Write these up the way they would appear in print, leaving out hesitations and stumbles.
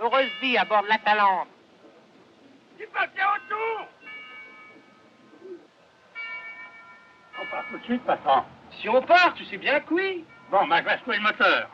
Heureuse vie à bord de l'Atalante. Tu passes autour. On part tout de suite, patron. Si on part, tu sais bien que oui. Bon, je vais secouer le moteur.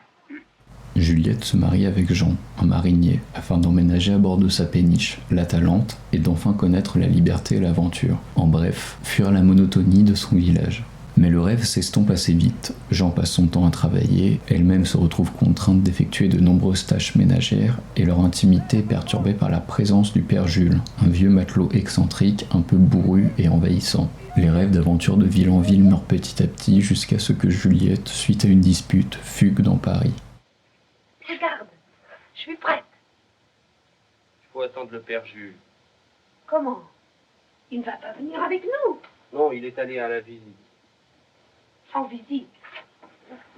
Juliette se marie avec Jean, un marinier, afin d'emménager à bord de sa péniche, l'Atalante, et d'enfin connaître la liberté et l'aventure. En bref, fuir la monotonie de son village. Mais le rêve s'estompe assez vite. Jean passe son temps à travailler, elle-même se retrouve contrainte d'effectuer de nombreuses tâches ménagères, et leur intimité est perturbée par la présence du père Jules, un vieux matelot excentrique, un peu bourru et envahissant. Les rêves d'aventure de ville en ville meurent petit à petit jusqu'à ce que Juliette, suite à une dispute, fugue dans Paris. Regarde, je suis prête. Il faut attendre le père Jules. Comment? Il ne va pas venir avec nous. Non, il est allé à la visite. En visite.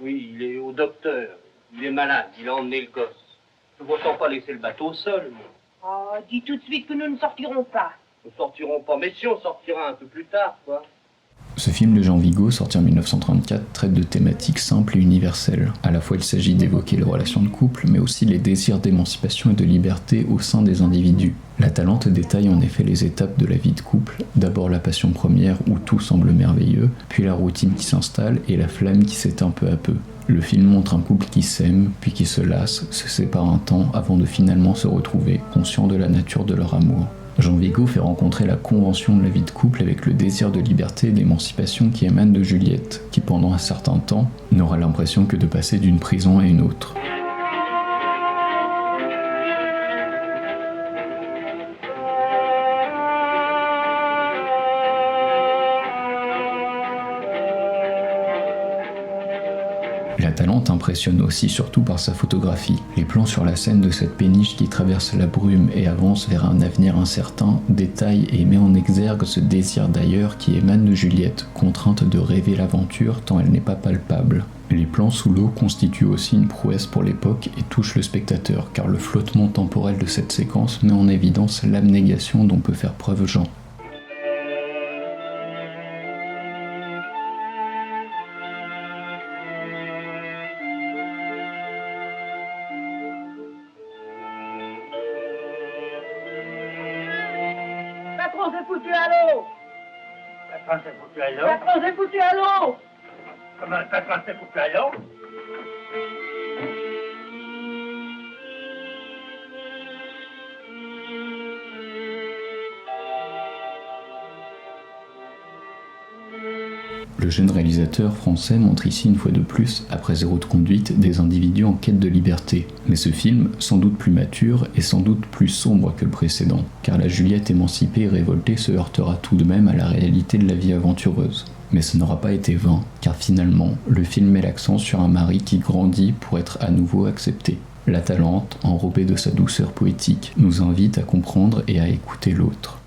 Oui, il est au docteur. Il est malade, il a emmené le gosse. Ne voit-on pas laisser le bateau seul, moi? Oh, dis tout de suite que nous ne sortirons pas. Nous sortirons pas, mais si on sortira un peu plus tard, quoi. Ce film de Jean Vigo, sorti en 1934, traite de thématiques simples et universelles. À la fois, il s'agit d'évoquer les relations de couple, mais aussi les désirs d'émancipation et de liberté au sein des individus. L'Atalante détaille en effet les étapes de la vie de couple, d'abord la passion première où tout semble merveilleux, puis la routine qui s'installe et la flamme qui s'éteint peu à peu. Le film montre un couple qui s'aime, puis qui se lasse, se sépare un temps avant de finalement se retrouver, conscient de la nature de leur amour. Jean Vigo fait rencontrer la convention de la vie de couple avec le désir de liberté et d'émancipation qui émane de Juliette, qui pendant un certain temps n'aura l'impression que de passer d'une prison à une autre. L'Atalante impressionne aussi surtout par sa photographie. Les plans sur la scène de cette péniche qui traverse la brume et avance vers un avenir incertain détaille et met en exergue ce désir d'ailleurs qui émane de Juliette, contrainte de rêver l'aventure tant elle n'est pas palpable. Les plans sous l'eau constituent aussi une prouesse pour l'époque et touchent le spectateur, car le flottement temporel de cette séquence met en évidence l'abnégation dont peut faire preuve Jean. Patron s'est foutu à l'eau. Patron s'est foutu à l'eau. Patron s'est foutu à l'eau. Comment le patron s'est foutu à l'eau? Le jeune réalisateur français montre ici une fois de plus, après Zéro de conduite, des individus en quête de liberté. Mais ce film, sans doute plus mature, est sans doute plus sombre que le précédent, car la Juliette émancipée et révoltée se heurtera tout de même à la réalité de la vie aventureuse. Mais ce n'aura pas été vain, car finalement, le film met l'accent sur un mari qui grandit pour être à nouveau accepté. L'Atalante, enrobée de sa douceur poétique, nous invite à comprendre et à écouter l'autre.